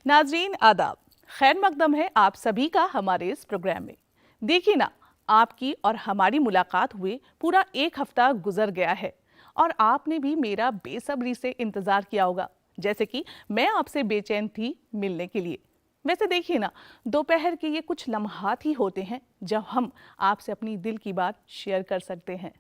नाजरीन आदाब, खैर मकदम है आप सभी का हमारे इस प्रोग्राम में। देखिए ना, आपकी और हमारी मुलाकात हुए पूरा एक हफ्ता गुजर गया है और आपने भी मेरा बेसब्री से इंतज़ार किया होगा, जैसे कि मैं आपसे बेचैन थी मिलने के लिए। वैसे देखिए ना, दोपहर के ये कुछ लम्हात ही होते हैं जब हम आपसे अपनी दिल की बात शेयर कर सकते हैं।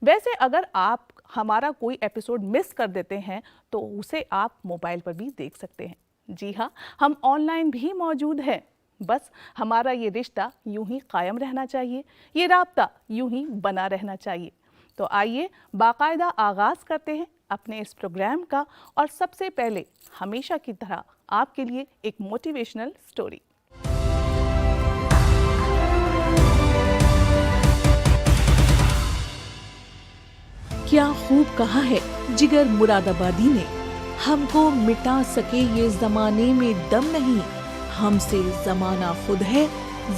वैसे अगर आप हमारा कोई एपिसोड मिस कर देते हैं तो उसे आप मोबाइल पर भी देख सकते हैं। जी हाँ, हम ऑनलाइन भी मौजूद हैं। बस हमारा ये रिश्ता यूं ही कायम रहना चाहिए, ये राब्ता यूं ही बना रहना चाहिए। तो आइए बाकायदा आगाज़ करते हैं अपने इस प्रोग्राम का, और सबसे पहले हमेशा की तरह आपके लिए एक मोटिवेशनल स्टोरी। क्या खूब कहा है जिगर मुरादाबादी ने, हमको मिटा सके ये जमाने में दम नहीं, हमसे जमाना खुद है,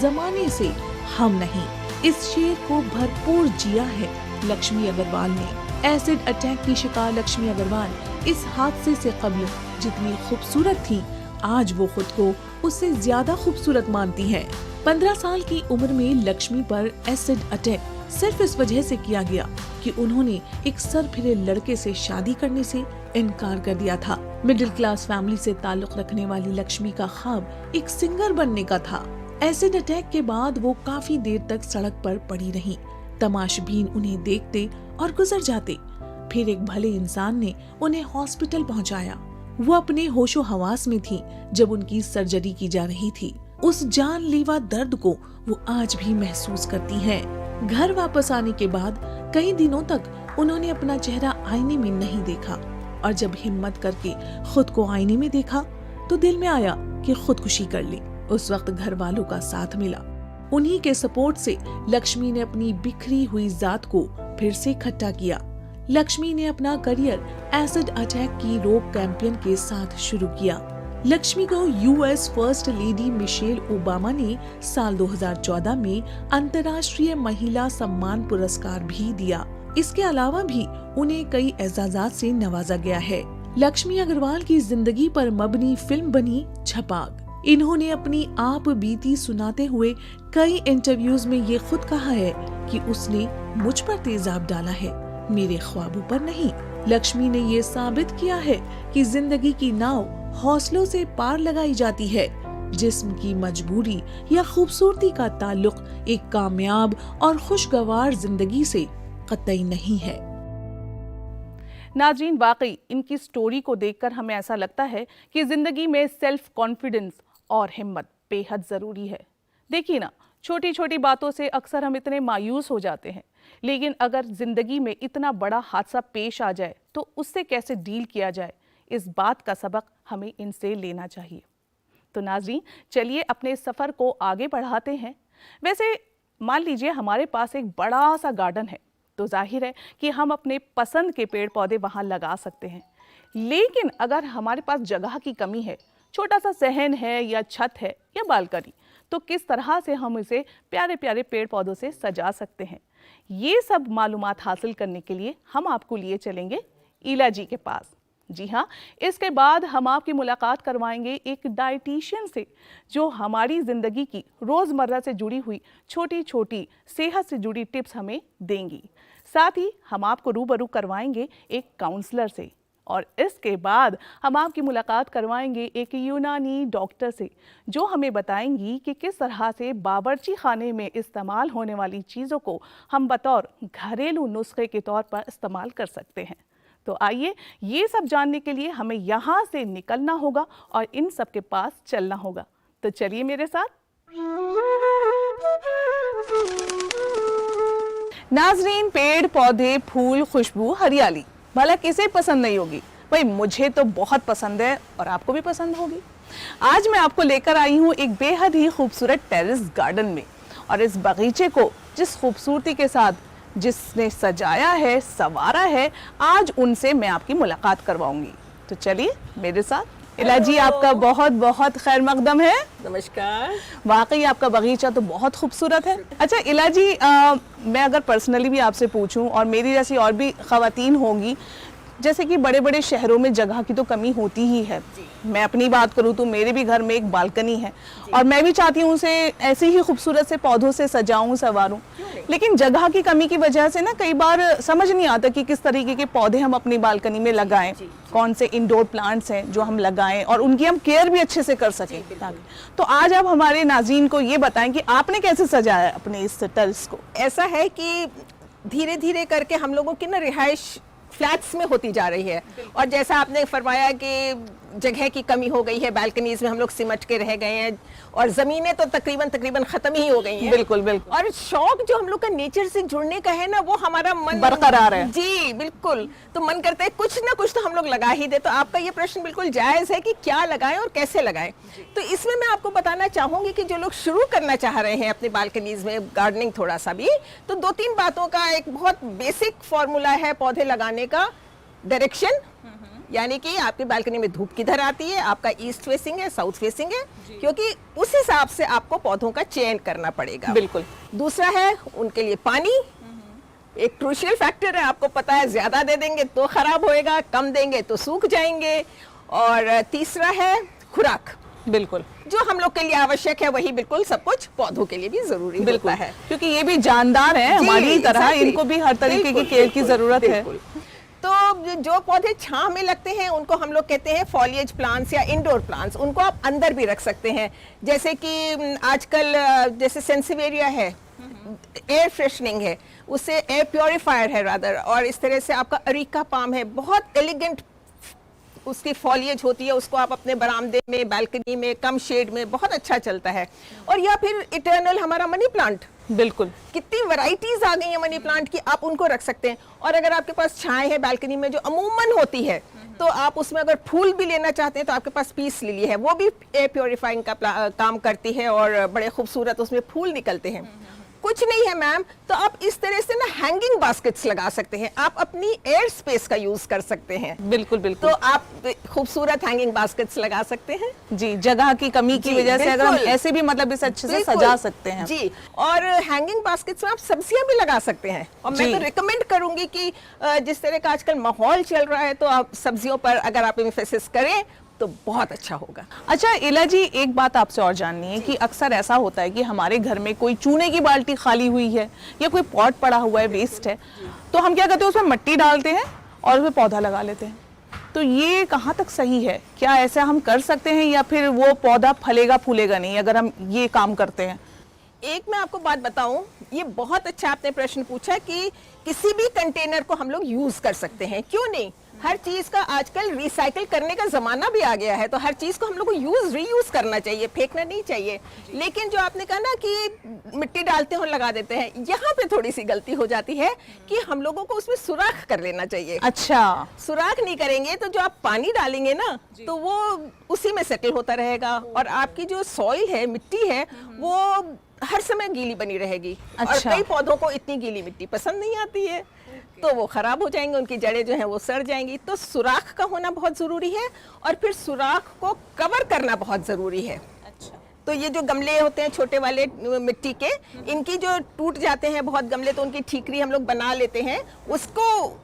जमाने से हम नहीं। इस शेर को भरपूर जिया है लक्ष्मी अग्रवाल ने। एसिड अटैक की शिकार लक्ष्मी अग्रवाल इस हादसे से कबल जितनी खूबसूरत थी, आज वो खुद को उससे ज्यादा खूबसूरत मानती है। 15 साल की उम्र में लक्ष्मी पर एसिड अटैक सिर्फ इस वजह से किया गया कि उन्होंने एक सरफिरे लड़के से शादी करने से इनकार कर दिया था। मिडिल क्लास फैमिली से ताल्लुक रखने वाली लक्ष्मी का ख्वाब एक सिंगर बनने का था। एसिड अटैक के बाद वो काफी देर तक सड़क पर पड़ी रहीं। तमाशबीन उन्हें देखते और गुजर जाते। फिर एक भले इंसान ने उन्हें हॉस्पिटल पहुंचाया। वो अपने होशो हवास में थी जब उनकी सर्जरी की जा रही थी। उस जानलेवा दर्द को वो आज भी महसूस करती हैं। घर वापस आने के बाद कई दिनों तक उन्होंने अपना चेहरा आईने में नहीं देखा, और जब हिम्मत करके खुद को आईने में देखा तो दिल में आया कि खुदकुशी कर ली। उस वक्त घर वालों का साथ मिला। उन्हीं के सपोर्ट से लक्ष्मी ने अपनी बिखरी हुई जात को फिर से इकट्ठा किया। लक्ष्मी ने अपना करियर एसिड अटैक की रोक कैंपेन के साथ शुरू किया। लक्ष्मी को US first lady Michelle Obama ने साल 2014 में अंतर्राष्ट्रीय महिला सम्मान पुरस्कार भी दिया। इसके अलावा भी उन्हें कई एजाज़ात से नवाजा गया है। लक्ष्मी अग्रवाल की जिंदगी पर मबनी फिल्म बनी छपाक। इन्होंने अपनी आप बीती सुनाते हुए कई इंटरव्यूज में ये खुद कहा है कि उसने मुझ पर तेजाब डाला है, मेरे ख्वाबों पर नहीं। लक्ष्मी ने ये साबित किया है कि जिंदगी की नाव हौसलों से पार लगाई जाती है। जिस्म की मजबूरी या खूबसूरती का ताल्लुक एक कामयाब और खुशगवार जिंदगी से कतई नहीं है। नाजरीन, वाकई इनकी स्टोरी को देखकर हमें ऐसा लगता है कि जिंदगी में सेल्फ कॉन्फिडेंस और हिम्मत बेहद जरूरी है। देखिए ना, छोटी छोटी बातों से अक्सर हम इतने मायूस हो जाते हैं, लेकिन अगर जिंदगी में इतना बड़ा हादसा पेश आ जाए तो उससे कैसे डील किया जाए, इस बात का सबक हमें इनसे लेना चाहिए। तो नाज़रीन, चलिए अपने सफ़र को आगे बढ़ाते हैं। वैसे मान लीजिए हमारे पास एक बड़ा सा गार्डन है, तो जाहिर है कि हम अपने पसंद के पेड़ पौधे वहाँ लगा सकते हैं। लेकिन अगर हमारे पास जगह की कमी है, छोटा सा सहन है या छत है या बालकनी, तो किस तरह से हम इसे प्यारे प्यारे पेड़ पौधों से सजा सकते हैं, ये सब मालूमात हासिल करने के लिए हम आपको लिए चलेंगे ईला जी के पास। जी हाँ, इसके बाद हम आपकी मुलाकात करवाएंगे एक डाइटिशियन से, जो हमारी ज़िंदगी की रोज़मर्रा से जुड़ी हुई छोटी छोटी सेहत से जुड़ी टिप्स हमें देंगी। साथ ही हम आपको रूबरू करवाएंगे एक काउंसलर से, और इसके बाद हम आपकी मुलाकात करवाएंगे एक यूनानी डॉक्टर से, जो हमें बताएंगी कि किस तरह से बावर्ची खाने में इस्तेमाल होने वाली चीज़ों को हम बतौर घरेलू नुस्खे के तौर पर इस्तेमाल कर सकते हैं। तो आइए, ये सब जानने के लिए हमें यहाँ से निकलना होगा और इन सब के पास चलना होगा। तो चलिए मेरे साथ। नाजरीन, पेड़ पौधे, फूल, खुशबू, हरियाली, भला किसे पसंद नहीं होगी? भाई मुझे तो बहुत पसंद है और आपको भी पसंद होगी। आज मैं आपको लेकर आई हूँ एक बेहद ही खूबसूरत टेरेस गार्डन में, और इस बगीचे को जिस खूबसूरती के साथ जिसने सजाया है, संवारा है, आज उनसे मैं आपकी मुलाकात करवाऊंगी। तो चलिए मेरे साथ। इला जी, आपका बहुत बहुत खैर मकदम है। नमस्कार। वाकई आपका बगीचा तो बहुत खूबसूरत है। अच्छा इला जी, मैं अगर पर्सनली भी आपसे पूछूं, और मेरी जैसी और भी ख़वातीन होंगी जैसे कि बड़े बड़े शहरों में जगह की तो कमी होती ही है। मैं अपनी बात करूँ तो मेरे भी घर में एक बालकनी है और मैं भी चाहती हूँ उसे ऐसे ही खूबसूरत से पौधों से सजाऊं संवारूं, लेकिन जगह की कमी की वजह से ना कई बार समझ नहीं आता कि किस तरीके के पौधे हम अपनी बालकनी में लगाएं, कौन से इंडोर प्लांट्स हैं जो हम लगाएं और उनकी हम केयर भी अच्छे से कर सकें। तो आज आप हमारे नाज़रीन को ये बताएं कि आपने कैसे सजाया अपने इस टेरेस को। ऐसा है कि धीरे धीरे करके हम लोगों की ना रिहाइश फ्लैट्स में होती जा रही है और जैसा आपने फरमाया कि जगह की कमी हो गई है, बालकनीज में हम लोग सिमट के रह गए हैं और जमीनें तो तकरीबन खत्म ही हो गई हैं। बिल्कुल बिल्कुल। और शौक जो हम लोग का नेचर से जुड़ने का है ना, वो हमारा मन बरकरार है। जी बिल्कुल। तो मन करता है कुछ ना कुछ तो हम लोग लगा ही दे। तो आपका ये प्रश्न बिल्कुल जायज है कि क्या लगाएं और कैसे लगाएं। तो इसमें मैं आपको बताना चाहूंगी कि जो लोग शुरू करना चाह रहे हैं अपनी बालकनीज में गार्डनिंग थोड़ा सा भी, तो 2-3 बातों का एक बहुत बेसिक फॉर्मूला है पौधे लगाने का। डायरेक्शन, यानी कि आपकी बालकनी में धूप किधर आती है, आपका ईस्ट फेसिंग है, साउथ फेसिंग है, क्योंकि उस हिसाब से आपको पौधों का चयन करना पड़ेगा। बिल्कुल। दूसरा है उनके लिए पानी, एक क्रूशियल फैक्टर है। आपको पता है ज्यादा दे देंगे तो खराब होएगा, कम देंगे तो सूख जाएंगे। और तीसरा है खुराक। बिल्कुल। जो हम लोग के लिए आवश्यक है वही बिल्कुल सब कुछ पौधों के लिए भी जरूरी होता है, क्योंकि ये भी जानदार है हमारी तरह, इनको भी हर तरीके की केयर की जरूरत है। तो जो पौधे छांव में लगते हैं उनको हम लोग कहते हैं फॉलिएज प्लांट्स या इंडोर प्लांट्स। उनको आप अंदर भी रख सकते हैं, जैसे कि आजकल जैसे सेंसिवेरिया है, एयर फ्रेशनिंग है, उससे एयर प्योरीफायर है रादर, और इस तरह से आपका अरीका पाम है, बहुत एलिगेंट उसकी फॉलिएज होती है, उसको आप अपने बरामदे में, बालकनी में, कम शेड में बहुत अच्छा चलता है। और या फिर इटर्नल हमारा मनी प्लांट, बिल्कुल, कितनी वैरायटीज आ गई है मनी प्लांट की, आप उनको रख सकते हैं। और अगर आपके पास छाए है बालकनी में जो अमूमन होती है, तो आप उसमें अगर फूल भी लेना चाहते हैं तो आपके पास पीस लिली है, वो भी एयर प्योरीफाइंग का काम करती है और बड़े खूबसूरत उसमें फूल निकलते हैं। कुछ नहीं है मैम, तो आप इस तरह से ना हैंगिंग बास्केट्स लगा सकते हैं, आप अपनी एयर स्पेस का यूज कर सकते हैं। बिल्कुल बिल्कुल। तो आप खूबसूरत हैंगिंग बास्केट्स लगा सकते हैं। जी, जगह की कमी की वजह से अगर हम ऐसे भी मतलब इसे अच्छे से सजा सकते हैं। जी, और हैंगिंग बास्केट्स में आप सब्जियां भी लगा सकते हैं। और मैं तो रिकमेंड करूंगी कि जिस तरह का आजकल माहौल चल रहा है, तो आप सब्जियों पर अगर आप एम्फेसिस करें तो बहुत अच्छा होगा। अच्छा इला जी, एक बात आपसे और जाननी है कि अक्सर ऐसा होता है कि हमारे घर में कोई चूने की बाल्टी खाली हुई है या कोई पॉट पड़ा हुआ है, वेस्ट है, तो हम क्या करते हैं, उसमें मिट्टी डालते हैं और उसमें पौधा लगा लेते हैं। तो ये कहाँ तक सही है? क्या ऐसा हम कर सकते हैं या फिर वो पौधा फलेगा फूलेगा नहीं अगर हम ये काम करते हैं? एक मैं आपको बात बताऊं, ये बहुत अच्छा आपने प्रश्न पूछा कि किसी भी कंटेनर को हम लोग यूज कर सकते हैं, क्यों नहीं। हर चीज का आजकल रिसाइकिल करने का जमाना भी आ गया है, तो हर चीज को हम लोग को रीयूज करना चाहिए, फेंकना नहीं चाहिए। लेकिन जो आपने कहा ना कि मिट्टी डालते हैं और लगा देते हैं, यहाँ पे थोड़ी सी गलती हो जाती है कि हम लोगों को उसमें सुराख कर लेना चाहिए। अच्छा, सुराख नहीं करेंगे तो जो आप पानी डालेंगे ना, तो वो उसी में सेटल होता रहेगा और आपकी जो सॉइल है, मिट्टी है, वो हर समय गीली बनी रहेगी। और कई पौधों को इतनी गीली मिट्टी पसंद नहीं आती है, तो वो खराब हो जाएंगे, उनकी जड़ें जो हैं वो सड़ जाएंगी। तो सुराख का होना बहुत जरूरी है और फिर सुराख को कवर करना बहुत जरूरी है। अच्छा। तो ये जो गमले होते हैं छोटे वाले मिट्टी के, इनकी जो टूट जाते हैं बहुत गमले, तो उनकी ठीकरी हम लोग बना लेते हैं, उसको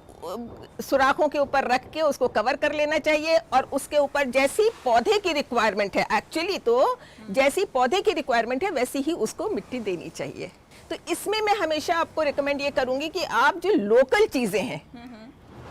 सुराखों के ऊपर रख के उसको कवर कर लेना चाहिए। और उसके ऊपर जैसी पौधे की रिक्वायरमेंट है, एक्चुअली तो जैसी पौधे की रिक्वायरमेंट है वैसी ही उसको मिट्टी देनी चाहिए। तो इसमें मैं हमेशा आपको रिकमेंड ये करूंगी कि आप जो लोकल चीजें हैं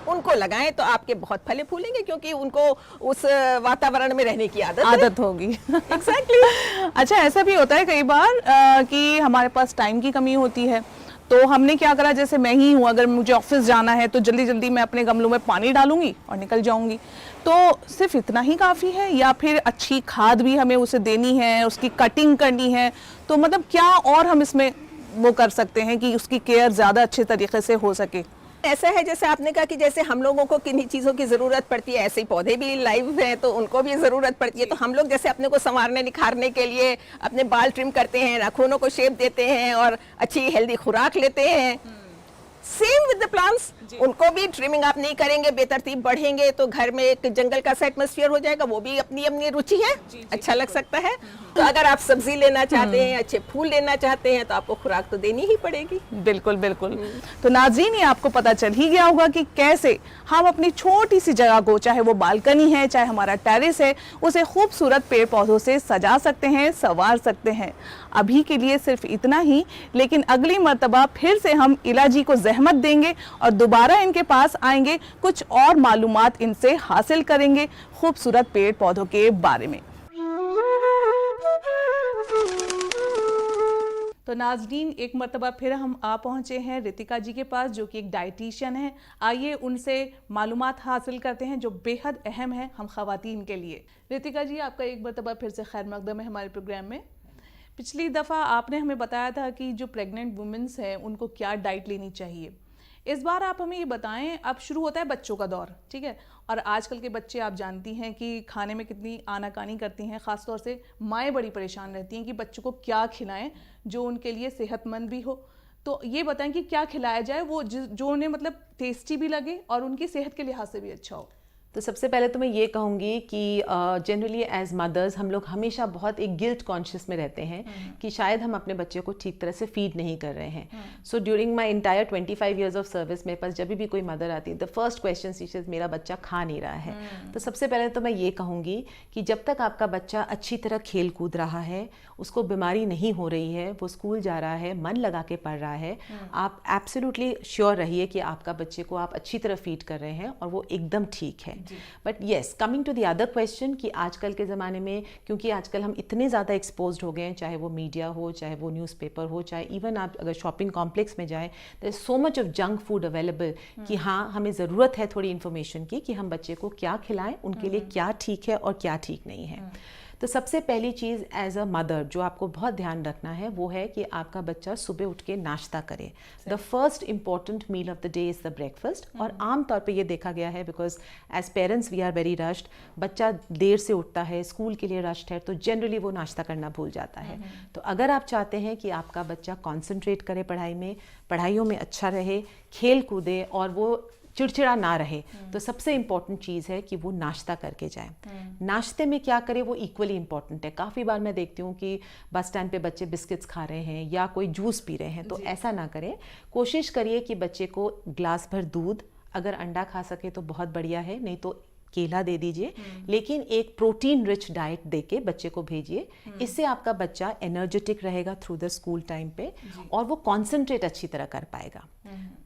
उनको लगाएं, तो आपके बहुत फले फूलेंगे, क्योंकि उनको उस वातावरण में रहने की आदत होगी। एग्जैक्टली। अच्छा, ऐसा भी होता है कई बार कि हमारे पास टाइम की कमी होती है, तो हमने क्या करा, जैसे मैं ही हूँ, अगर मुझे ऑफिस जाना है तो जल्दी जल्दी मैं अपने गमलों में पानी डालूंगी और निकल जाऊंगी। तो सिर्फ इतना ही काफ़ी है या फिर अच्छी खाद भी हमें उसे देनी है, उसकी कटिंग करनी है? तो मतलब क्या और हम इसमें वो कर सकते हैं कि उसकी केयर ज़्यादा अच्छे तरीके से हो सके? ऐसा है जैसे आपने कहा कि जैसे हम लोगों को किन्हीं चीज़ों की ज़रूरत पड़ती है, ऐसे ही पौधे भी लाइव हैं तो उनको भी ज़रूरत पड़ती है। तो हम लोग जैसे अपने को संवारने निखारने के लिए अपने बाल ट्रिम करते हैं, नाखूनों को शेप देते हैं और अच्छी हेल्दी खुराक लेते हैं, सेम विद द प्लांट्स, उनको भी ट्रिमिंग आप नहीं करेंगे, बेतरतीब बढ़ेंगे तो घर में एक जंगल का सा एटमॉस्फेयर हो जाएगा, वो भी अपनी अपनी रुचि है, अच्छा लग सकता है। तो अगर आप सब्जी लेना चाहते हैं, अच्छे फूल लेना चाहते हैं, तो आपको खुराक तो देनी ही पड़ेगी। बिल्कुल बिल्कुल। तो नाज़रीन, ये आपको पता चल ही गया होगा कि कैसे हम अपनी छोटी सी जगह को, चाहे वो बालकनी है, चाहे हमारा टेरेस है, उसे खूबसूरत पेड़ पौधों से सजा सकते हैं, संवार सकते हैं। अभी के लिए सिर्फ इतना ही, लेकिन अगली मर्तबा फिर से हम इला जी को ज़हमत देंगे और दोबारा इनके पास आएंगे, कुछ और मालूमात इनसे हासिल करेंगे खूबसूरत पेड़ पौधों के बारे में। तो नाज़रीन, एक मर्तबा फिर हम आ पहुँचे हैं रितिका जी के पास, जो कि एक डाइटिशियन है। आइए उनसे मालूमात हासिल करते हैं जो बेहद अहम है हम ख़वातीन के लिए। रितिका जी, आपका एक मर्तबा फिर से खैर मकदम है हमारे प्रोग्राम में। पिछली दफ़ा आपने हमें बताया था कि जो प्रेग्नेंट वुमेंस हैं उनको क्या डाइट लेनी चाहिए। इस बार आप हमें ये बताएं, अब शुरू होता है बच्चों का दौर, ठीक है, और आजकल के बच्चे आप जानती हैं कि खाने में कितनी आनाकानी करती हैं। ख़ास तौर से माएँ बड़ी परेशान रहती हैं कि बच्चों को क्या खिलाएं जो उनके लिए सेहतमंद भी हो। तो ये बताएं कि क्या खिलाया जाए वो जो उन्हें मतलब टेस्टी भी लगे और उनकी सेहत के लिहाज से भी अच्छा हो। तो सबसे पहले तो मैं ये कहूँगी कि जनरली एज मदर्स हम लोग हमेशा बहुत एक गिल्ट कॉन्शियस में रहते हैं कि शायद हम अपने बच्चे को ठीक तरह से फीड नहीं कर रहे हैं। So during my entire 25 years of service मेरे पास जब भी कोई मदर आती है, द फर्स्ट क्वेश्चन इज मेरा बच्चा खा नहीं रहा है। तो सबसे पहले तो मैं ये कहूँगी कि जब तक आपका बच्चा अच्छी तरह खेल कूद रहा है, उसको बीमारी नहीं हो रही है, वो स्कूल जा रहा है, मन लगा के पढ़ रहा है, आप एब्सोल्युटली श्योर रहिए कि आपका बच्चे को आप अच्छी तरह फीड कर रहे हैं और वो एकदम ठीक है। But yes, coming to the other question कि आजकल के ज़माने में, क्योंकि आजकल हम इतने ज़्यादा एक्सपोज्ड हो गए हैं, चाहे वो मीडिया हो, चाहे वो न्यूज़पेपर हो, चाहे इवन आप अगर शॉपिंग कॉम्प्लेक्स में जाएं, there is so much of junk food available कि हाँ, हमें ज़रूरत है थोड़ी इन्फॉर्मेशन की कि हम बच्चे को क्या खिलाएं, उनके लिए क्या ठीक है और क्या ठीक नहीं है। तो सबसे पहली चीज़ एज अ मदर जो आपको बहुत ध्यान रखना है वो है कि आपका बच्चा सुबह उठ के नाश्ता करे। The first important meal of the day is the breakfast. और आम तौर पे ये देखा गया है, because as parents we are very rushed, बच्चा देर से उठता है, स्कूल के लिए रश्ड है, तो जनरली वो नाश्ता करना भूल जाता है। तो अगर आप चाहते हैं कि आपका बच्चा कॉन्सेंट्रेट करे पढ़ाई में, पढ़ाइयों में अच्छा रहे, खेल कूदे और वो चिड़चिड़ा ना रहे, तो सबसे इम्पॉर्टेंट चीज़ है कि वो नाश्ता करके जाए। नाश्ते में क्या करे वो इक्वली इम्पॉर्टेंट है। काफ़ी बार मैं देखती हूँ कि बस स्टैंड पे बच्चे बिस्किट्स खा रहे हैं या कोई जूस पी रहे हैं, तो ऐसा ना करें। कोशिश करिए कि बच्चे को ग्लास भर दूध, अगर अंडा खा सके तो बहुत बढ़िया है, नहीं तो केला दे दीजिए, लेकिन एक प्रोटीन रिच डाइट देके बच्चे को भेजिए। इससे आपका बच्चा एनर्जेटिक रहेगा थ्रू द स्कूल टाइम पे और वो कॉन्सेंट्रेट अच्छी तरह कर पाएगा।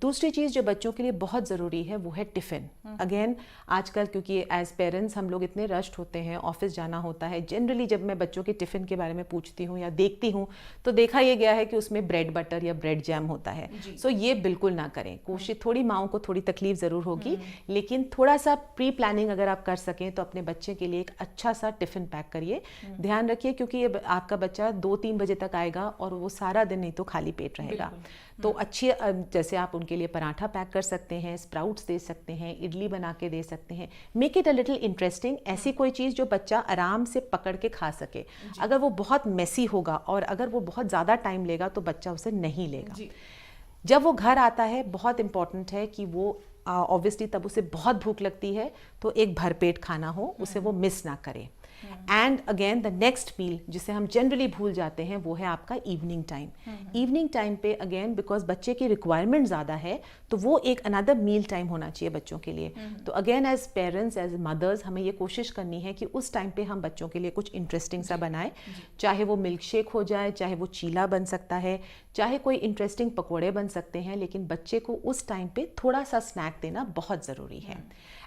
दूसरी चीज़ जो बच्चों के लिए बहुत ज़रूरी है वो है टिफ़िन। अगेन आजकल क्योंकि एज पेरेंट्स हम लोग इतने रश्ड होते हैं, ऑफिस जाना होता है, जनरली जब मैं बच्चों के टिफ़िन के बारे में पूछती हूँ या देखती हूँ तो देखा ये गया है कि उसमें ब्रेड बटर या ब्रेड जैम होता है। सो ये बिल्कुल ना करें। कोशिश, थोड़ी माँओं को थोड़ी तकलीफ ज़रूर होगी, लेकिन थोड़ा सा प्री प्लानिंग अगर आप कर सकें तो अपने बच्चे के लिए एक अच्छा सा टिफ़िन पैक करिए। ध्यान रखिए क्योंकि ये आपका बच्चा 2-3 बजे तक आएगा और वो सारा दिन नहीं तो खाली पेट रहेगा। तो अच्छी, जैसे आप उनके लिए पराठा पैक कर सकते हैं, स्प्राउट्स दे सकते हैं, इडली बना के दे सकते हैं। Make it a little interesting, ऐसी कोई चीज़ जो बच्चा आराम से पकड़ के खा सके। अगर वो बहुत मेसी होगा और अगर वो बहुत ज़्यादा टाइम लेगा तो बच्चा उसे नहीं लेगा। जब वो घर आता है, बहुत इंपॉर्टेंट है कि वो ऑब्वियसली तब उसे बहुत भूख लगती है, तो एक भरपेट खाना हो, उसे वो मिस ना करे। And again the next meal जिसे हम जनरली भूल जाते हैं वो है आपका इवनिंग टाइम। इवनिंग टाइम पे अगेन बिकॉज बच्चे की रिक्वायरमेंट ज़्यादा है, तो वो एक अनदर मील टाइम होना चाहिए बच्चों के लिए। तो again as parents, as mothers, हमें ये कोशिश करनी है कि उस टाइम पे हम बच्चों के लिए कुछ इंटरेस्टिंग सा बनाएं। चाहे वो मिल्क शेक हो जाए, चाहे वो चीला बन सकता है, चाहे कोई इंटरेस्टिंग पकौड़े बन सकते हैं, लेकिन बच्चे को उस टाइम पे थोड़ा सा स्नैक देना बहुत ज़रूरी है।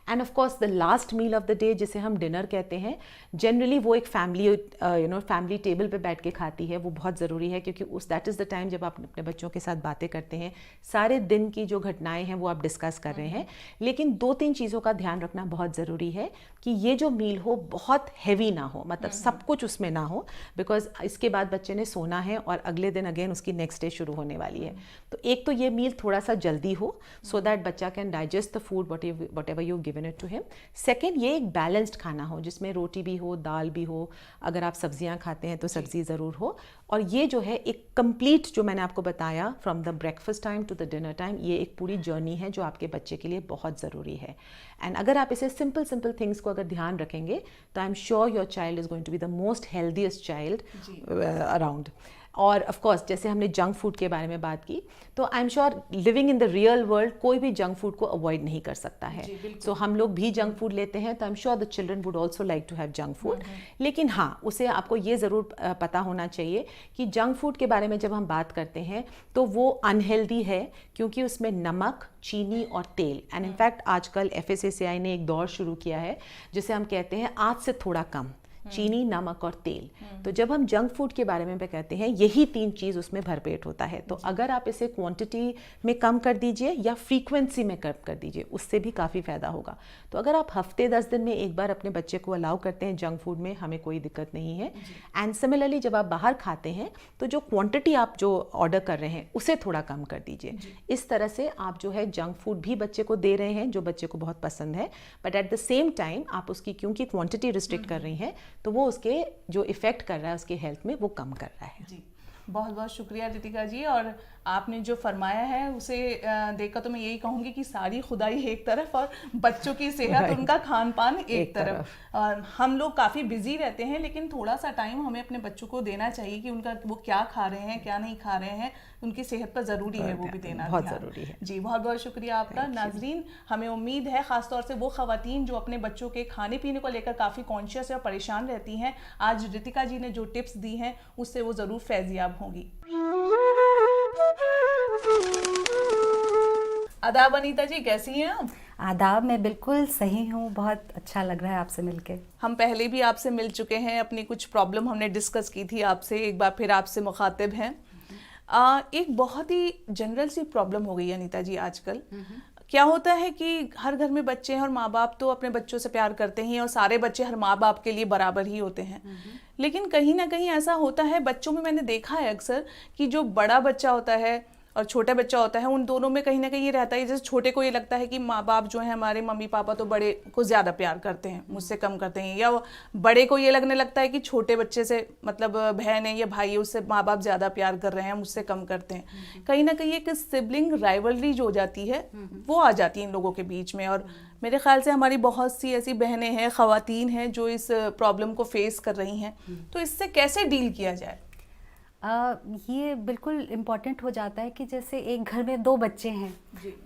And of course the last meal of the day जिसे हम डिनर कहते हैं, जनरली वो एक फैमिली फैमिली टेबल पे बैठ के खाती है, वो बहुत ज़रूरी है क्योंकि उस दैट इज़ द टाइम जब आप अपने बच्चों के साथ बातें करते हैं, सारे दिन की जो घटनाएं हैं वो आप डिस्कस कर रहे हैं। लेकिन 2-3 चीज़ों का ध्यान रखना बहुत ज़रूरी है कि ये जो मील हो बहुत हैवी ना हो, मतलब सब कुछ उसमें ना हो, बिकॉज इसके बाद बच्चे ने सोना है और अगले दिन अगेन उसकी नेक्स्ट डे शुरू होने वाली है। तो एक तो ये मील थोड़ा सा जल्दी हो सो दैट बच्चा can digest the food whatever you given it to him. Second, ये एक बैलेंस्ड खाना हो जिसमें रोटी भी हो, दाल भी हो, अगर आप सब्जियां खाते हैं तो सब्जी ज़रूर हो। और ये जो है एक कंप्लीट, जो मैंने आपको बताया, from the breakfast time to the dinner time, ये एक पूरी जर्नी है जो आपके बच्चे के लिए बहुत ज़रूरी है। एंड अगर आप इसे सिंपल थिंग्स को अगर ध्यान रखेंगे तो I am sure your child is going to be the most healthiest child around. और ऑफ कोर्स जैसे हमने जंक फूड के बारे में बात की, तो I am sure living in the real world कोई भी जंक फूड को अवॉइड नहीं कर सकता है। सो हम लोग भी जंक फूड लेते हैं, तो I am sure the children would also like to have junk food. लेकिन हाँ, उसे आपको ये ज़रूर पता होना चाहिए कि जंक फूड के बारे में जब हम बात करते हैं तो वो अनहेल्दी है, क्योंकि उसमें नमक, चीनी और तेल, एंड इनफैक्ट आजकल FSSAI ने एक दौर शुरू किया है जिसे हम कहते हैं आज से थोड़ा कम, चीनी, नमक और तेल। तो जब हम जंक फूड के बारे में कहते हैं, यही 3 चीज़ उसमें भरपेट होता है। तो अगर आप इसे क्वांटिटी में कम कर दीजिए या फ्रीक्वेंसी में कम कर दीजिए, उससे भी काफ़ी फ़ायदा होगा। तो अगर आप हफ्ते 10 दिन में एक बार अपने बच्चे को अलाउ करते हैं जंक फूड में, हमें कोई दिक्कत नहीं है। एंड सिमिलरली जब आप बाहर खाते हैं तो जो क्वांटिटी आप जो ऑर्डर कर रहे हैं उसे थोड़ा कम कर दीजिए। इस तरह से आप जो है जंक फूड भी बच्चे को दे रहे हैं जो बच्चे को बहुत पसंद है, but at the same time आप उसकी क्योंकि क्वांटिटी रिस्ट्रिक्ट कर रही हैं, तो वो उसके जो इफेक्ट कर रहा है उसके हेल्थ में, वो कम कर रहा है। जी, बहुत बहुत शुक्रिया रितिका जी। और आपने जो फरमाया है उसे देखकर तो मैं यही कहूँगी कि सारी खुदाई एक तरफ और बच्चों की सेहत, उनका खान पान एक तरफ। और हम लोग काफ़ी बिजी रहते हैं, लेकिन थोड़ा सा टाइम हमें अपने बच्चों को देना चाहिए कि उनका वो क्या खा रहे हैं, क्या नहीं खा रहे हैं, उनकी सेहत पर ज़रूरी है वो भी देना बहुत ज़रूरी है। जी, बहुत बहुत शुक्रिया आपका। नाजरीन, हमें उम्मीद है ख़ासतौर से वो ख़वातीन जो अपने बच्चों के खाने पीने को लेकर काफ़ी कॉन्शियस और परेशान रहती हैं, आज रितिका जी ने जो टिप्स दी हैं उससे वो ज़रूर फैज़याब होंगी। आदाब अनीता जी, कैसी हैं आप? आदाब, मैं बिल्कुल सही हूँ, बहुत अच्छा लग रहा है आपसे मिलके। हम पहले भी आपसे मिल चुके हैं, अपनी कुछ प्रॉब्लम हमने डिस्कस की थी आपसे, एक बार फिर आपसे मुखातिब हैं। एक बहुत ही जनरल सी प्रॉब्लम हो गई है अनीता जी आजकल। क्या होता है कि हर घर में बच्चे हैं और माँ बाप तो अपने बच्चों से प्यार करते हैं और सारे बच्चे हर माँ बाप के लिए बराबर ही होते हैं, लेकिन कहीं ना कहीं ऐसा होता है बच्चों में, मैंने देखा है अक्सर कि जो बड़ा बच्चा होता है और छोटा बच्चा होता है, उन दोनों में कहीं ना कहीं ये रहता है, जैसे छोटे को ये लगता है कि माँ बाप जो है हमारे मम्मी पापा तो बड़े को ज़्यादा प्यार करते हैं, मुझसे कम करते हैं, या बड़े को ये लगने लगता है कि छोटे बच्चे से, मतलब बहन है या भाई है, उससे माँ बाप ज़्यादा प्यार कर रहे हैं, मुझसे कम करते हैं। कहीं ना कहीं एक सिबलिंग राइवलरी जो हो जाती है वो आ जाती है इन लोगों के बीच में। और मेरे ख्याल से हमारी बहुत सी ऐसी बहनें हैं, ख़वातीन हैं जो इस प्रॉब्लम को फेस कर रही हैं, तो इससे कैसे डील किया जाए? ये बिल्कुल इम्पॉर्टेंट हो जाता है कि जैसे एक घर में 2 बच्चे हैं,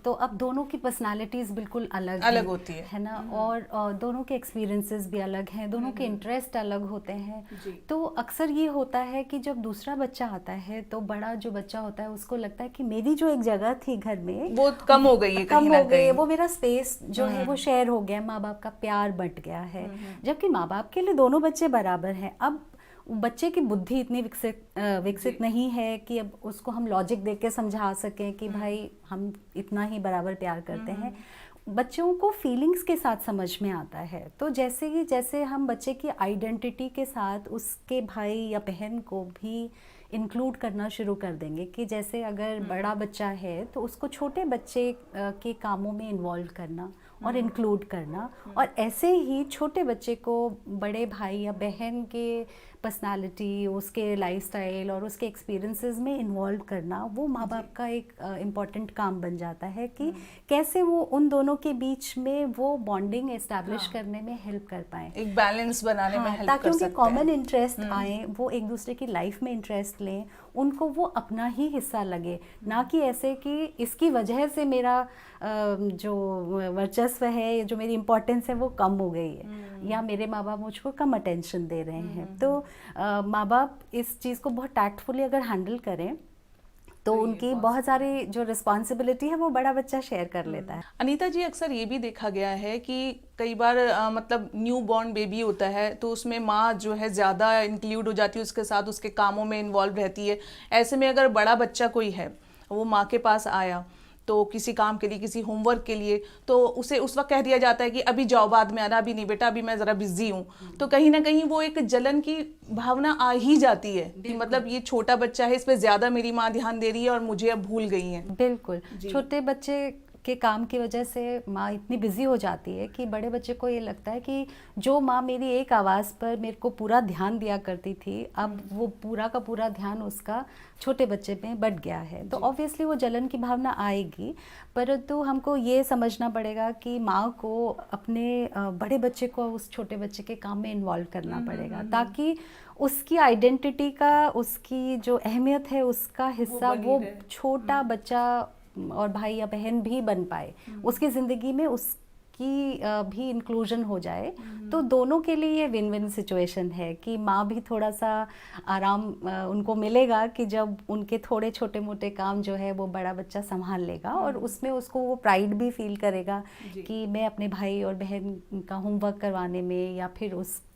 तो अब दोनों की पर्सनालिटीज़ बिल्कुल अलग होती है ना, और दोनों के एक्सपीरियंसेस भी अलग हैं, दोनों के इंटरेस्ट अलग होते हैं। तो अक्सर ये होता है कि जब दूसरा बच्चा आता है तो बड़ा जो बच्चा होता है उसको लगता है कि मेरी जो एक जगह थी घर में वो कम हो गई है, कम हो गई, वो मेरा स्पेस जो है वो शेयर हो गया, माँ बाप का प्यार बंट गया है। जबकि माँ बाप के लिए दोनों बच्चे बराबर हैं। अब बच्चे की बुद्धि इतनी विकसित नहीं है कि अब उसको हम लॉजिक देख के समझा सकें कि भाई हम इतना ही बराबर प्यार करते हैं। बच्चों को फीलिंग्स के साथ समझ में आता है। तो जैसे हम बच्चे की आइडेंटिटी के साथ उसके भाई या बहन को भी इंक्लूड करना शुरू कर देंगे, कि जैसे अगर बड़ा बच्चा है तो उसको छोटे बच्चे के कामों में इन्वॉल्व करना और इंक्लूड करना, और ऐसे ही छोटे बच्चे को बड़े भाई या बहन के पर्सनालिटी, उसके लाइफस्टाइल और उसके एक्सपीरियंसेस में इन्वॉल्व करना, वो माँ बाप का एक इम्पॉर्टेंट काम बन जाता है कि कैसे वो उन दोनों के बीच में वो बॉन्डिंग एस्टैब्लिश करने में हेल्प कर पाएँ, एक बैलेंस बनाने में हेल्प ताकि कर उनके सकते कॉमन हैं। इंटरेस्ट आए, वो एक दूसरे की लाइफ में इंटरेस्ट लें, उनको वो अपना ही हिस्सा लगे, ना कि ऐसे कि इसकी वजह से मेरा जो वर्चस्व है, जो मेरी इम्पोर्टेंस है वो कम हो गई है, या मेरे माँ बाप मुझको कम अटेंशन दे रहे हैं। तो माँ बाप इस चीज़ को बहुत टैक्टफुली अगर हैंडल करें तो उनकी बहुत सारी जो रिस्पॉन्सिबिलिटी है वो बड़ा बच्चा शेयर कर लेता है। अनीता जी, अक्सर ये भी देखा गया है कि कई बार मतलब न्यू बॉर्न बेबी होता है तो उसमें माँ जो है ज़्यादा इंक्लूड हो जाती है, उसके साथ उसके कामों में इन्वॉल्व रहती है। ऐसे में अगर बड़ा बच्चा कोई है, वो माँ के पास आया तो किसी काम के लिए, किसी होमवर्क के लिए, तो उसे उस वक्त कह दिया जाता है कि अभी जाओ, बाद में आना, अभी नहीं बेटा, अभी मैं ज़रा बिजी हूँ। तो कहीं ना कहीं वो एक जलन की भावना आ ही जाती है कि मतलब ये छोटा बच्चा है, इस पे ज़्यादा मेरी माँ ध्यान दे रही है और मुझे अब भूल गई है। बिल्कुल, छोटे बच्चे के काम की वजह से माँ इतनी बिजी हो जाती है कि बड़े बच्चे को ये लगता है कि जो माँ मेरी एक आवाज़ पर मेरे को पूरा ध्यान दिया करती थी, अब वो पूरा का पूरा ध्यान उसका छोटे बच्चे में बट गया है। तो ऑब्वियसली वो जलन की भावना आएगी, परंतु हमको ये समझना पड़ेगा कि माँ को अपने बड़े बच्चे को उस छोटे बच्चे के काम में इन्वॉल्व करना पड़ेगा, ताकि उसकी आइडेंटिटी का, उसकी जो अहमियत है उसका हिस्सा वो छोटा बच्चा और भाई या बहन भी बन पाए, उसकी ज़िंदगी में उसकी भी इंक्लूजन हो जाए। तो दोनों के लिए ये विन विन सिचुएशन है कि माँ भी थोड़ा सा आराम उनको मिलेगा कि जब उनके थोड़े छोटे मोटे काम जो है वो बड़ा बच्चा संभाल लेगा, और उसमें उसको वो प्राइड भी फील करेगा कि मैं अपने भाई और बहन का होमवर्क करवाने में या फिर उसको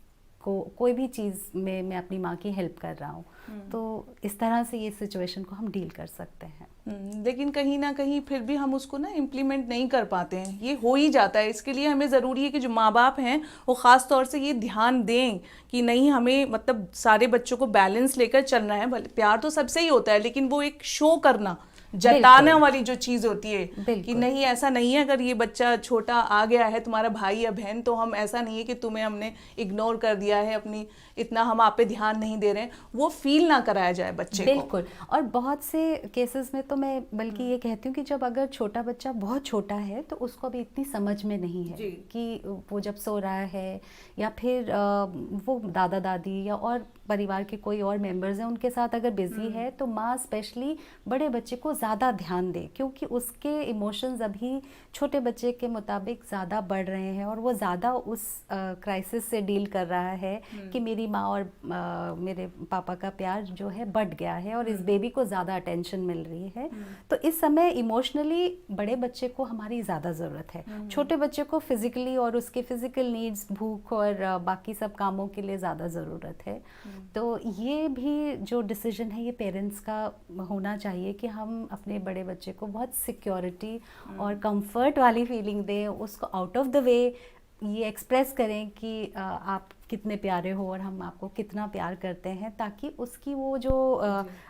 कोई भी चीज़ में मैं अपनी माँ की हेल्प कर रहा हूँ। तो इस तरह से ये सिचुएशन को हम डील कर सकते हैं। लेकिन कहीं ना कहीं फिर भी हम उसको ना इम्प्लीमेंट नहीं कर पाते हैं, ये हो ही जाता है। इसके लिए हमें ज़रूरी है कि जो माँ बाप हैं वो ख़ास तौर से ये ध्यान दें कि नहीं, हमें मतलब सारे बच्चों को बैलेंस लेकर चलना है। भले प्यार तो सबसे ही होता है, लेकिन वो एक शो करना, जताने वाली जो चीज़ होती है कि नहीं ऐसा नहीं है, अगर ये बच्चा छोटा आ गया है तुम्हारा भाई या बहन, तो हम ऐसा नहीं है कि तुम्हें हमने इग्नोर कर दिया है, अपनी इतना हम आप पे ध्यान नहीं दे रहे हैं, वो फील ना कराया जाए बच्चे को। बिल्कुल। और बहुत से केसेस में तो मैं बल्कि ये कहती हूँ कि जब अगर छोटा बच्चा बहुत छोटा है तो उसको अभी इतनी समझ में नहीं है कि वो जब सो रहा है या फिर वो दादा दादी या और परिवार के कोई और मेंबर्स हैं उनके साथ अगर बिजी है, तो माँ स्पेशली बड़े बच्चे को ज़्यादा ध्यान दे, क्योंकि उसके इमोशंस अभी छोटे बच्चे के मुताबिक ज़्यादा बढ़ रहे हैं और वो ज़्यादा उस क्राइसिस से डील कर रहा है कि मेरी माँ और मेरे पापा का प्यार जो है बढ़ गया है और इस बेबी को ज़्यादा अटेंशन मिल रही है। तो इस समय इमोशनली बड़े बच्चे को हमारी ज़्यादा ज़रूरत है। छोटे बच्चे को फिज़िकली और उसके फिज़िकल नीड्स, भूख और बाकी सब कामों के लिए ज़्यादा ज़रूरत है। तो ये भी जो डिसीजन है ये पेरेंट्स का होना चाहिए कि हम अपने बड़े बच्चे को बहुत सिक्योरिटी और कंफर्ट वाली फीलिंग दें, उसको आउट ऑफ द वे ये एक्सप्रेस करें कि आप कितने प्यारे हो और हम आपको कितना प्यार करते हैं, ताकि उसकी वो जो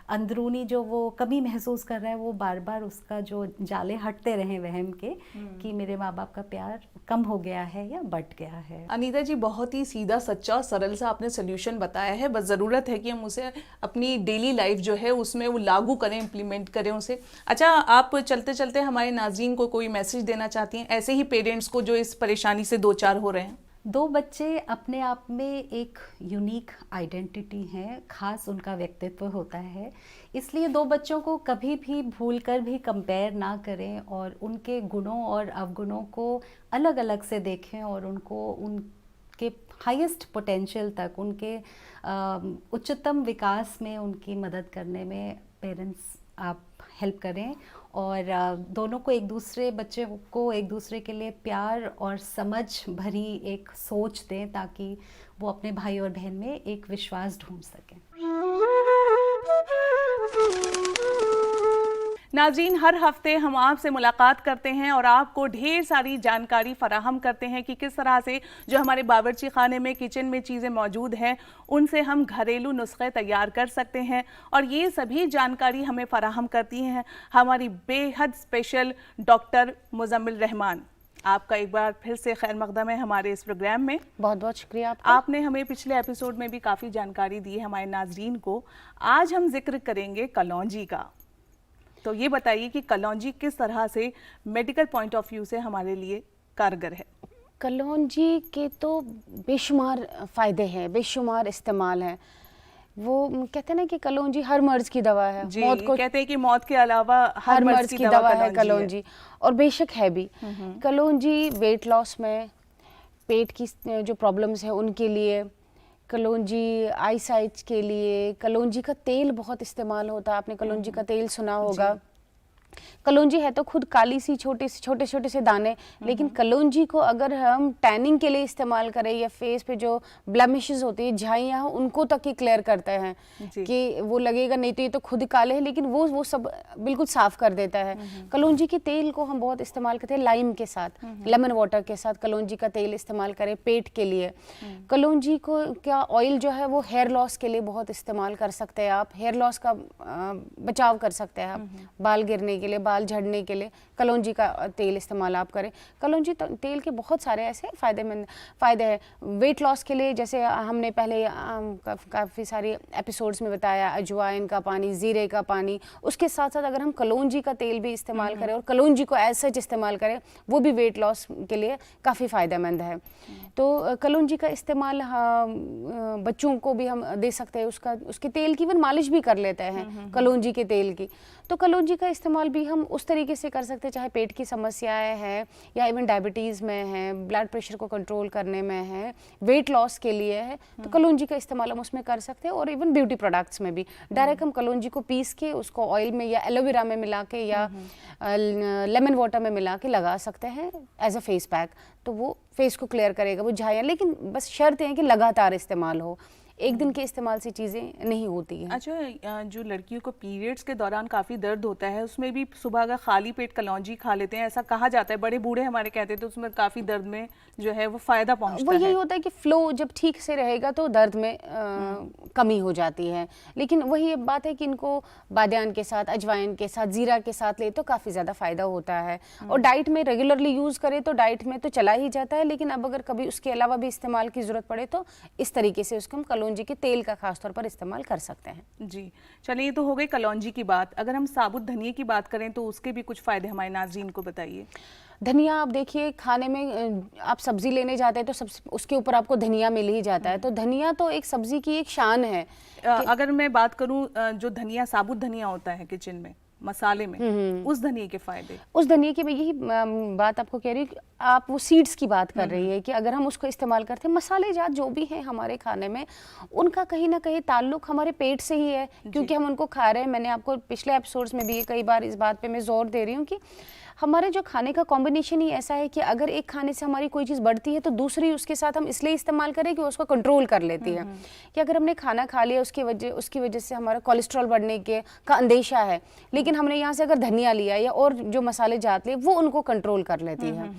अंदरूनी जो वो कमी महसूस कर रहा है वो बार बार उसका जो जाले हटते रहें वहम के कि मेरे माँ बाप का प्यार कम हो गया है या बढ़ गया है। अनीता जी, बहुत ही सीधा सच्चा और सरल सा आपने सोल्यूशन बताया है, बस ज़रूरत है कि हम उसे अपनी डेली लाइफ जो है उसमें वो लागू करें, इम्प्लीमेंट करें उसे। अच्छा, आप चलते चलते हमारे नाज़रीन को कोई मैसेज देना चाहती हैं ऐसे ही पेरेंट्स को जो इस परेशानी से दो चार हो रहे हैं? दो बच्चे अपने आप में एक यूनिक आइडेंटिटी है, खास उनका व्यक्तित्व होता है, इसलिए दो बच्चों को कभी भी भूल कर भी कंपेयर ना करें और उनके गुणों और अवगुणों को अलग अलग से देखें और उनको उनके हाईएस्ट पोटेंशियल तक, उनके उच्चतम विकास में उनकी मदद करने में पेरेंट्स आप हेल्प करें और दोनों को एक दूसरे बच्चे को एक दूसरे के लिए प्यार और समझ भरी एक सोच दें, ताकि वो अपने भाई और बहन में एक विश्वास ढूंढ सकें। नाज़रीन, हर हफ्ते हम आपसे मुलाकात करते हैं और आपको ढेर सारी जानकारी फराहम करते हैं कि किस तरह से जो हमारे बावर्ची खाने में, किचन में चीज़ें मौजूद हैं उनसे हम घरेलू नुस्खे तैयार कर सकते हैं। और ये सभी जानकारी हमें फराहम करती हैं हमारी बेहद स्पेशल डॉक्टर मुजम्मिल रहमान। आपका एक बार फिर से खैर मकदम है हमारे इस प्रोग्राम में। बहुत बहुत शुक्रिया आपका। आपने हमें पिछले एपिसोड में भी काफ़ी जानकारी दी है हमारे नाज़रीन को। आज हम जिक्र करेंगे कलौंजी का। तो ये बताइए कि कलौंजी किस तरह से मेडिकल पॉइंट ऑफ व्यू से हमारे लिए कारगर है? कलौंजी के तो बेशुमार फ़ायदे हैं, बेशुमार इस्तेमाल हैं। वो कहते हैं ना कि कलौंजी हर मर्ज की दवा है। जी, मौत को कहते हैं कि मौत के अलावा हर मर्ज की दवा है कलौंजी, और बेशक है भी। कलौंजी वेट लॉस में, पेट की जो प्रॉब्लम्स है उनके लिए, कलौंजी आई साइट के लिए, कलौंजी का तेल बहुत इस्तेमाल होता है, आपने कलौंजी का तेल सुना होगा। कलौंजी है तो खुद काली सी छोटे छोटे से दाने, लेकिन कलौंजी को अगर हम टैनिंग के लिए इस्तेमाल करें या फेस पे जो ब्लेमिशेस होती है, झाइयाँ, उनको तक ही क्लियर करते हैं कि वो लगेगा नहीं तो ये तो खुद काले हैं, लेकिन वो सब बिल्कुल साफ कर देता है। कलौंजी के तेल को हम बहुत इस्तेमाल करते हैं लाइम के साथ, लेमन वाटर के साथ कलौंजी का तेल इस्तेमाल करें पेट के लिए। कलौंजी को क्या ऑयल जो है वो हेयर लॉस के लिए बहुत इस्तेमाल कर सकते हैं आप, हेयर लॉस का बचाव कर सकते हैं आप, बाल गिरने के लिए, बाल झड़ने के लिए कलौंजी का तेल इस्तेमाल आप करें। कलौंजी तेल के बहुत सारे ऐसे फ़ायदे हैं वेट लॉस के लिए। जैसे हमने पहले काफ़ी सारी एपिसोड्स में बताया, अजवाइन का पानी, ज़ीरे का पानी, उसके साथ साथ अगर हम कलौंजी का तेल भी इस्तेमाल करें और कलौंजी को एज सच इस्तेमाल करें, वो भी वेट लॉस के लिए काफ़ी फ़ायदेमंद है। तो कलौंजी का इस्तेमाल बच्चों को भी हम दे सकते हैं, उसके तेल की इवन मालिश भी कर लेते हैं कलौंजी के तेल की। तो कलौंजी का इस्तेमाल भी हम उस तरीके से कर सकते हैं, चाहे पेट की समस्याएं हैं या इवन डायबिटीज़ में है, ब्लड प्रेशर को कंट्रोल करने में है, वेट लॉस के लिए है, तो कलौंजी का इस्तेमाल हम उसमें कर सकते हैं। और इवन ब्यूटी प्रोडक्ट्स में भी डायरेक्ट हम कलौंजी को पीस के उसको ऑयल में या एलोवेरा में मिला के या लेमन वाटर में मिला के लगा सकते हैं एज अ फेस पैक। तो वो फेस को क्लियर करेगा, वो झाइयाँ, लेकिन बस शर्त है कि लगातार इस्तेमाल हो, एक दिन के इस्तेमाल से चीज़ें नहीं होती हैं। अच्छा, जो लड़कियों को पीरियड्स के दौरान काफ़ी दर्द होता है, उसमें भी सुबह अगर खाली पेट कलौंजी खा लेते हैं, ऐसा कहा जाता है, बड़े बूढ़े हमारे कहते हैं, तो उसमें काफ़ी दर्द में जो है वो फ़ायदा पहुंचता है। वो यही होता है कि फ़्लो जब ठीक से रहेगा तो दर्द में कमी हो जाती है। लेकिन वही बात है कि इनको बादियान के साथ, अजवाइन के साथ, ज़ीरा के साथ ले तो काफ़ी ज़्यादा फ़ायदा होता है। और डाइट में रेगुलरली यूज़ करें तो डाइट में तो चला ही जाता है, लेकिन अब अगर कभी उसके अलावा भी इस्तेमाल की ज़रूरत पड़े तो इस तरीके से उसको हम कलौंजी के तेल का खासतौर पर इस्तेमाल कर सकते हैं। जी, चलिए, तो हो गई कलौंजी की बात। अगर हम साबुत धनिया की बात करें तो उसके भी कुछ फ़ायदे हमारे नाज़रीन को बताइए। धनिया आप देखिए, खाने में आप सब्जी लेने जाते हैं तो उसके ऊपर आपको धनिया मिल ही जाता है। तो धनिया तो एक सब्जी की एक शान है। अगर मैं बात करूं, जो धनिया, साबुत धनिया होता है किचन में, मसाले में, उस धनिया के फायदे, उस धनिया की मैं यही बात आपको कह रही हूँ कि आप वो सीड्स की बात कर रही है कि अगर हम उसको इस्तेमाल करते हैं, मसाले जात जो भी हैं हमारे खाने में, उनका कहीं ना कहीं ताल्लुक हमारे पेट से ही है, क्योंकि हम उनको खा रहे हैं। मैंने आपको पिछले एपिसोड्स में भी कई बार इस बात पे मैं जोर दे रही हूँ कि हमारे जो खाने का कॉम्बिनेशन ही ऐसा है कि अगर एक खाने से हमारी कोई चीज़ बढ़ती है तो दूसरी उसके साथ हम इसलिए इस्तेमाल करें कि उसको कंट्रोल कर लेती है। कि अगर हमने खाना खा लिया उसकी वजह से हमारा कोलेस्ट्रॉल बढ़ने का अंदेशा है, लेकिन हमने यहाँ से अगर धनिया लिया या और जो मसाले जात लिए, वो उनको कंट्रोल कर लेती है।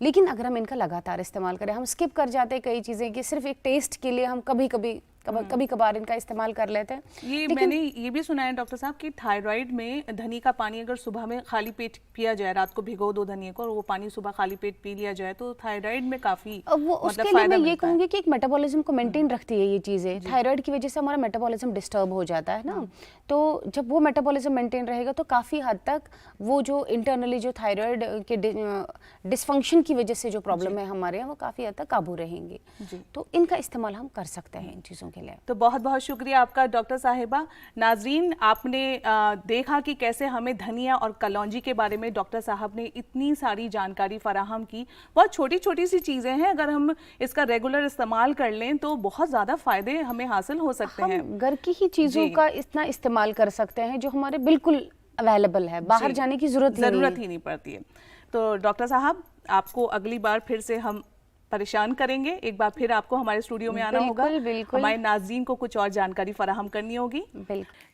लेकिन अगर हम इनका लगातार इस्तेमाल करें, हम स्किप कर जाते हैं कई चीज़ें कि सिर्फ एक टेस्ट के लिए हम कभी कभार इनका इस्तेमाल कर लेते हैं। मैंने ये भी सुना है डॉक्टर साहब कि थायराइड में धनी का पानी अगर सुबह में खाली पेट पिया जाए, रात को भिगो दो धनिया को और वो पानी सुबह खाली पेट पी लिया जाए, तो थायराइड में काफी उसके लिए मैं ये कहूँगी कि एक मेटाबॉलिज्म को मेंटेन रखती है ये चीज़ें। थायराइड की वजह से हमारा मेटाबॉलिज्म डिस्टर्ब हो जाता है ना, तो जब वो मेटाबॉलिज्म मेंटेन रहेगा तो काफ़ी हद तक वो जो इंटरनली जो थायराइड के डिसफंक्शन की वजह से जो प्रॉब्लम है हमारे यहाँ, वो काफ़ी हद तक काबू रहेंगे। तो इनका इस्तेमाल हम कर सकते हैं इन चीज़ों के लिए। तो बहुत बहुत शुक्रिया आपका डॉक्टर साहिबा। नाजरीन, आपने देखा कि कैसे हमें धनिया और कलौंजी के बारे में डॉक्टर साहब ने इतनी सारी जानकारी फराहम की। बहुत छोटी छोटी सी चीज़ें हैं, अगर हम इसका रेगुलर इस्तेमाल कर लें तो बहुत ज़्यादा फ़ायदे हमें हासिल हो सकते हैं। घर की ही चीज़ों का इतना इस्तेमाल कर सकते हैं जो हमारे बिल्कुल अवेलेबल है, बाहर जाने की ज़रूरत ही नहीं पड़ती है। तो डॉक्टर साहब, आपको अगली बार फिर से हम परेशान करेंगे, एक बार फिर आपको हमारे स्टूडियो में आना होगा, हमारे नाजरीन को कुछ और जानकारी फराहम करनी होगी।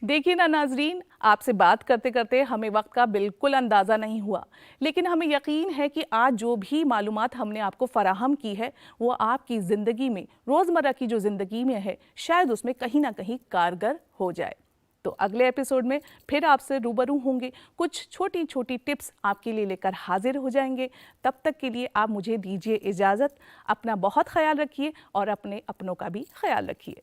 देखिए ना नाजरीन, आपसे बात करते करते हमें वक्त का बिल्कुल अंदाज़ा नहीं हुआ, लेकिन हमें यकीन है कि आज जो भी मालूमात हमने आपको फराहम की है वो आपकी ज़िंदगी में, रोज़मर्रा की जो ज़िंदगी में है, शायद उसमें कहीं ना कहीं कारगर हो जाए। तो अगले एपिसोड में फिर आपसे रूबरू होंगे, कुछ छोटी छोटी टिप्स आपके लिए लेकर हाजिर हो जाएंगे। तब तक के लिए आप मुझे दीजिए इजाज़त। अपना बहुत ख्याल रखिए और अपने अपनों का भी ख्याल रखिए।